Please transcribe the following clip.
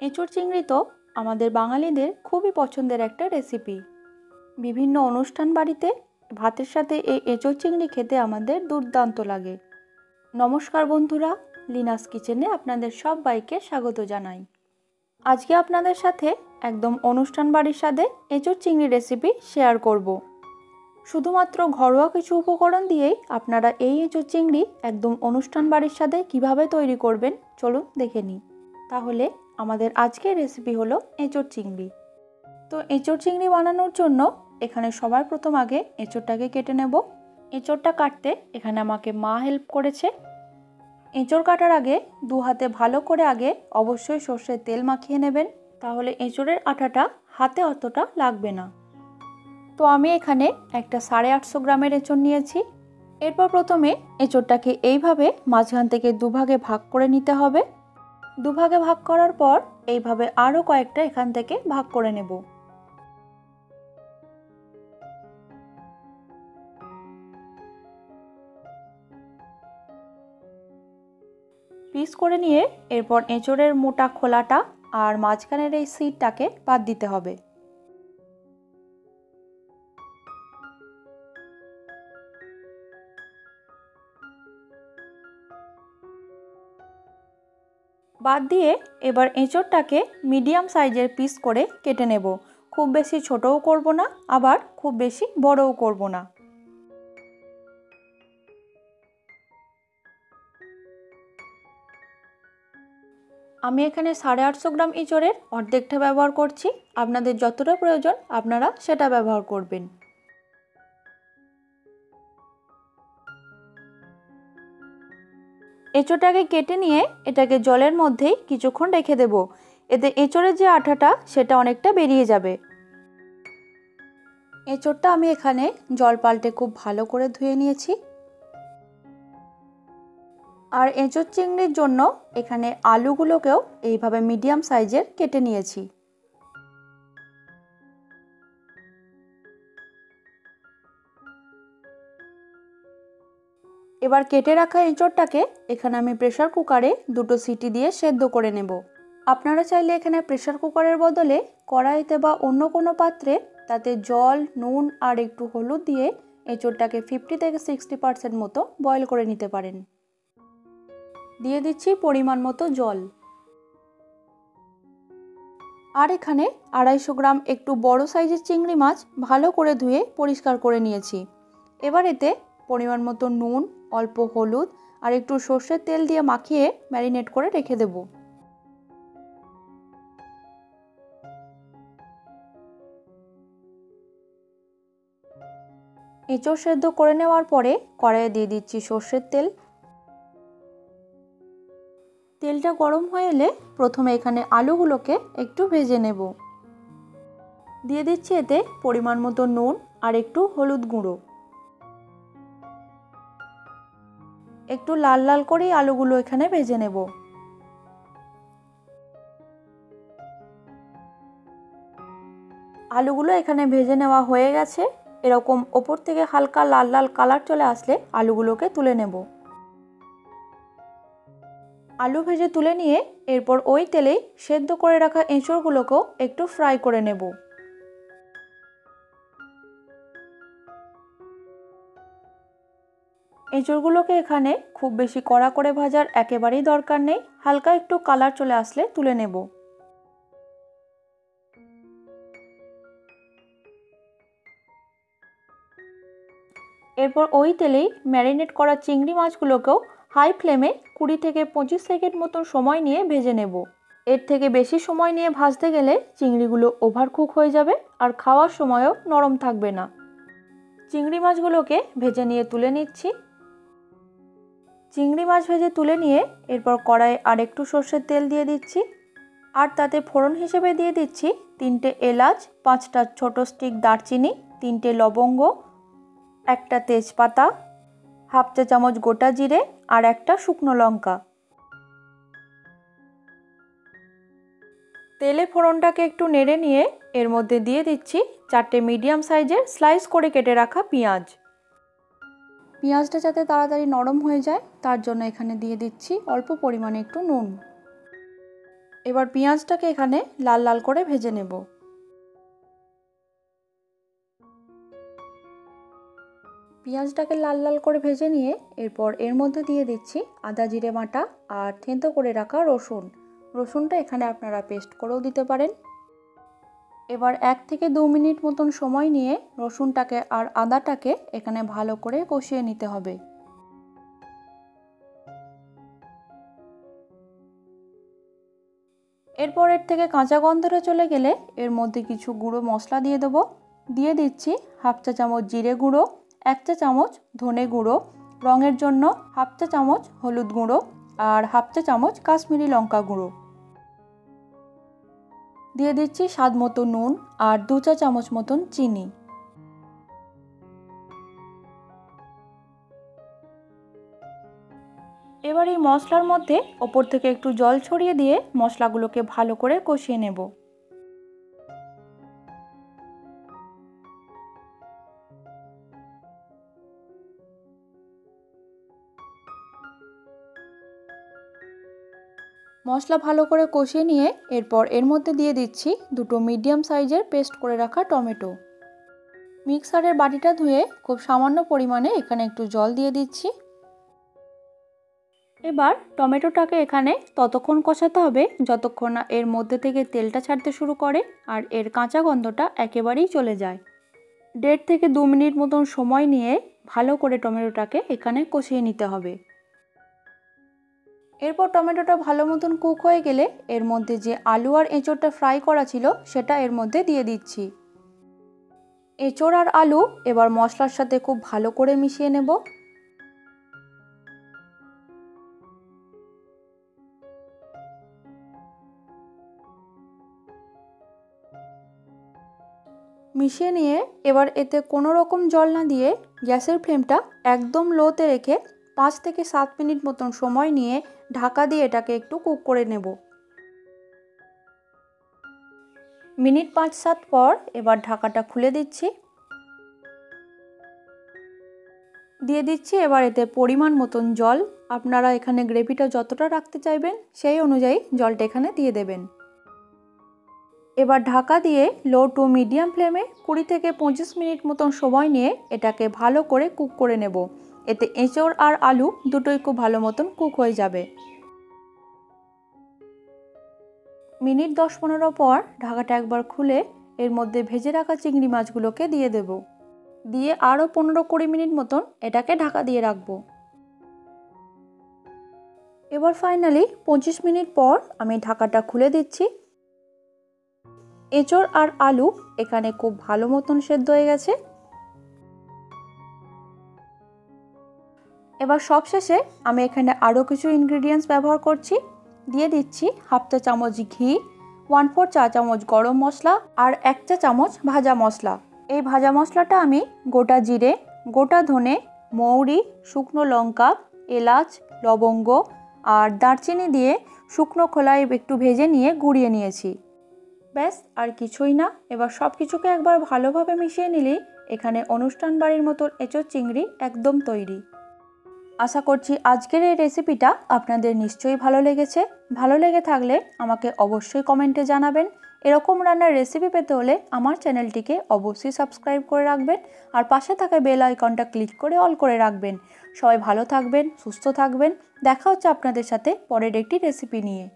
এঁচোড় চিংড়ি তো আমাদের বাঙালিদের খুবই পছন্দের একটা রেসিপি। বিভিন্ন অনুষ্ঠান বাড়িতে ভাতের সাথে এই এঁচোড় চিংড়ি খেতে আমাদের দুর্দান্ত লাগে। নমস্কার বন্ধুরা, লিনাস কিচেনে আপনাদের সবাইকে স্বাগত জানাই। আজকে আপনাদের সাথে একদম অনুষ্ঠান বাড়ির স্বাদে এঁচোড় চিংড়ি রেসিপি শেয়ার করব। শুধুমাত্র ঘরোয়া কিছু উপকরণ দিয়েই আপনারা এই এঁচোড় চিংড়ি একদম অনুষ্ঠান বাড়ির স্বাদে কীভাবে তৈরি করবেন চলুন দেখে নিই। তাহলে আমাদের আজকের রেসিপি হলো এঁচোড় চিংড়ি। তো এঁচোড় চিংড়ি বানানোর জন্য এখানে সবার প্রথম আগে এঁচোড়টাকে কেটে নেব। এঁচোড়টা কাটতে এখানে আমাকে মা হেল্প করেছে। এঁচোড় কাটার আগে দু হাতে ভালো করে আগে অবশ্যই সর্ষের তেল মাখিয়ে নেবেন, তাহলে এঁচোড়ের আঠাটা হাতে অতটা লাগবে না। তো আমি এখানে একটা 850 গ্রামের এঁচোড় নিয়েছি। এরপর প্রথমে এঁচোড়টাকে এইভাবে মাঝখান থেকে দুভাগে ভাগ করে নিতে হবে। দুভাগে ভাগ করার পর এইভাবে আরও কয়েকটা এখান থেকে ভাগ করে নেব। পিস করে নিয়ে এরপর এঁচোড়ের মোটা খোলাটা আর মাঝখানের এই সিটটাকে বাদ দিতে হবে। বাদ দিয়ে এবার এঁচোড়টাকে মিডিয়াম সাইজের পিস করে কেটে নেব। খুব বেশি ছোটও করব না, আবার খুব বেশি বড়ও করব না। আমি এখানে 850 গ্রাম এঁচোড়ের অর্ধেকটা ব্যবহার করছি। আপনাদের যতটা প্রয়োজন আপনারা সেটা ব্যবহার করবেন। এঁচোড়টাকে কেটে নিয়ে এটাকে জলের মধ্যেই কিছুক্ষণ রেখে দেব। এতে এঁচোড়ের যে আঠাটা সেটা অনেকটা বেরিয়ে যাবে। এঁচোড়টা আমি এখানে জল পাল্টে খুব ভালো করে ধুয়ে নিয়েছি। আর এঁচোড় চিংড়ির জন্য এখানে আলুগুলোকেও এইভাবে মিডিয়াম সাইজের কেটে নিয়েছি। এবার কেটে রাখা এঁচোড়টাকে এখানে আমি প্রেসার কুকারে 2টো সিটি দিয়ে সেদ্ধ করে নেব। আপনারা চাইলে এখানে প্রেসার কুকারের বদলে কড়াইতে বা অন্য কোনো পাত্রে তাতে জল, নুন আর একটু হলুদ দিয়ে এঁচোড়টাকে 50 থেকে 60% মতো বয়েল করে নিতে পারেন। দিয়ে দিচ্ছি পরিমাণ মতো জল। আর এখানে 250 গ্রাম একটু বড় সাইজের চিংড়ি মাছ ভালো করে ধুয়ে পরিষ্কার করে নিয়েছি। এবার এতে পরিমাণ মতো নুন, অল্প হলুদ আর একটু সর্ষের তেল দিয়ে মাখিয়ে ম্যারিনেট করে রেখে দেব। এঁচোড় সেদ্ধ করে নেওয়ার পরে কড়াইয়ে দিয়ে দিচ্ছি সর্ষের তেল। তেলটা গরম হয়ে এলে প্রথমে এখানে আলুগুলোকে একটু ভেজে নেব। দিয়ে দিচ্ছি এতে পরিমাণ মতো নুন আর একটু হলুদ গুঁড়ো। একটু লাল লাল করেই আলুগুলো এখানে ভেজে নেব। আলুগুলো এখানে ভেজে নেওয়া হয়ে গেছে। এরকম ওপর থেকে হালকা লাল লাল কালার চলে আসলে আলুগুলোকে তুলে নেব। আলু ভেজে তুলে নিয়ে এরপর ওই তেলেই সেদ্ধ করে রাখা এঁচোড়গুলোকেও একটু ফ্রাই করে নেব। এঁচোড়গুলোকে এখানে খুব বেশি কড়া করে ভাজার একেবারেই দরকার নেই, হালকা একটু কালার চলে আসলে তুলে নেব। এরপর ওই তেলেই ম্যারিনেট করা চিংড়ি মাছগুলোকেও হাই ফ্লেমে 20 থেকে 25 সেকেন্ড মতো সময় নিয়ে ভেজে নেব। এর থেকে বেশি সময় নিয়ে ভাজতে গেলে চিংড়িগুলো ওভারকুক হয়ে যাবে আর খাওয়ার সময়ও নরম থাকবে না। চিংড়ি মাছগুলোকে ভেজে নিয়ে তুলে নিচ্ছি। চিংড়ি মাছ ভেজে তুলে নিয়ে এরপর কড়াইয়ে আরেকটু সর্ষের তেল দিয়ে দিচ্ছি। আর তাতে ফোড়ন হিসেবে দিয়ে দিচ্ছি 3টে এলাচ, 5টা ছোট স্টিক দারচিনি, 3টে লবঙ্গ, একটা তেজপাতা, হাফ চা চামচ গোটা জিরে আর একটা শুকনো লঙ্কা। তেলে ফোড়নটাকে একটু নেড়ে নিয়ে এর মধ্যে দিয়ে দিচ্ছি 4টে মিডিয়াম সাইজের স্লাইস করে কেটে রাখা পেঁয়াজ। পেঁয়াজটা যাতে তাড়াতাড়ি নরম হয়ে যায় তার জন্য এখানে দিয়ে দিচ্ছি অল্প পরিমাণে একটু নুন। এবার পেঁয়াজটাকে এখানে লাল লাল করে ভেজে নেব। পেঁয়াজটাকে লাল লাল করে ভেজে নিয়ে এরপর এর মধ্যে দিয়ে দিচ্ছি আদা জিরে বাটা আর থেঁতো করে রাখা রসুন। রসুনটা এখানে আপনারা পেস্ট করেও দিতে পারেন। এবার 1 থেকে 2 মিনিট মতন সময় নিয়ে রসুনটাকে আর আদাটাকে এখানে ভালো করে কষিয়ে নিতে হবে। এরপর এর থেকে কাঁচা গন্ধটা চলে গেলে এর মধ্যে কিছু গুঁড়ো মশলা দিয়ে দেবো। দিয়ে দিচ্ছি হাফ চা চামচ জিরে গুঁড়ো, 1 চা চামচ ধনে গুঁড়ো, রঙের জন্য হাফ চা চামচ হলুদ গুঁড়ো আর হাফ চা চামচ কাশ্মীরি লঙ্কা গুঁড়ো। দিয়ে দিচ্ছি স্বাদ মতো নুন আর 2 চা চামচ মতন চিনি। এবার এই মশলার মধ্যে ওপর থেকে একটু জল ছড়িয়ে দিয়ে মশলাগুলোকে ভালো করে কষিয়ে নেব। মশলা ভালো করে কষিয়ে নিয়ে এরপর এর মধ্যে দিয়ে দিচ্ছি 2টো মিডিয়াম সাইজের পেস্ট করে রাখা টমেটো। মিক্সারের বাটিটা ধুয়ে খুব সামান্য পরিমাণে এখানে একটু জল দিয়ে দিচ্ছি। এবার টমেটোটাকে এখানে ততক্ষণ কষাতে হবে যতক্ষণ না এর মধ্যে থেকে তেলটা ছাড়তে শুরু করে আর এর কাঁচা গন্ধটা একেবারেই চলে যায়। 1.5 থেকে 2 মিনিট মতন সময় নিয়ে ভালো করে টমেটোটাকে এখানে কষিয়ে নিতে হবে। এরপর টমেটোটা ভালো মতন কুক হয়ে গেলে এর মধ্যে যে আলু আর এঁচোড়টা ফ্রাই করা ছিল সেটা এর মধ্যে দিয়ে দিচ্ছি। এঁচোড় আর আলু এবার মশলার সাথে খুব ভালো করে মিশিয়ে নেব। মিশিয়ে নিয়ে এবার এতে কোনো রকম জল না দিয়ে গ্যাসের ফ্লেমটা একদম লোতে রেখে 5 থেকে 7 মিনিট মতন সময় নিয়ে ঢাকা দিয়ে এটাকে একটু কুক করে নেব। মিনিট 5-7 পর এবার ঢাকাটা খুলে দিচ্ছি। দিয়ে দিচ্ছি এবার এতে পরিমাণ মতন জল। আপনারা এখানে গ্রেভিটা যতটা রাখতে চাইবেন সেই অনুযায়ী জলটা এখানে দিয়ে দেবেন। এবার ঢাকা দিয়ে লো টু মিডিয়াম ফ্লেমে 20 থেকে 25 মিনিট মতন সময় নিয়ে এটাকে ভালো করে কুক করে নেব। এতে এঁচোড় আর আলু দুটোই খুব ভালো মতন কুক হয়ে যাবে। মিনিট 10-15 পর ঢাকাটা একবার খুলে এর মধ্যে ভেজে রাখা চিংড়ি মাছগুলোকে দিয়ে দেব। দিয়ে আরও 15-20 মিনিট মতন এটাকে ঢাকা দিয়ে রাখবো। এবার ফাইনালি 25 মিনিট পর আমি ঢাকাটা খুলে দিচ্ছি। এঁচোড় আর আলু এখানে খুব ভালো মতন সেদ্ধ হয়ে গেছে। এবার সবশেষে আমি এখানে আরও কিছু ইনগ্রেডিয়েন্টস ব্যবহার করছি। দিয়ে দিচ্ছি হাফ চা চামচ ঘি, 1/4 চা চামচ গরম মশলা আর 1 চা চামচ ভাজা মশলা। এই ভাজা মশলাটা আমি গোটা জিরে, গোটা ধনে, মৌরি, শুকনো লঙ্কা, এলাচ, লবঙ্গ আর দারচিনি দিয়ে শুকনো খোলায় একটু ভেজে নিয়ে গুঁড়িয়ে নিয়েছি। ব্যাস আর কিছুই না। এবার সব কিছুকে একবার ভালোভাবে মিশিয়ে নিলেই এখানে অনুষ্ঠান বাড়ির মতন এঁচোড় চিংড়ি একদম তৈরি। আশা করছি আজকের এই রেসিপিটা আপনাদের নিশ্চয়ই ভালো লেগেছে। ভালো লেগে থাকলে আমাকে অবশ্যই কমেন্টে জানাবেন। এরকম রান্নার রেসিপি পেতে হলে আমার চ্যানেলটিকে অবশ্যই সাবস্ক্রাইব করে রাখবেন আর পাশে থাকা বেল আইকনটা ক্লিক করে অল করে রাখবেন। সবাই ভালো থাকবেন, সুস্থ থাকবেন। দেখা হচ্ছে আপনাদের সাথে পরের একটি রেসিপি নিয়ে।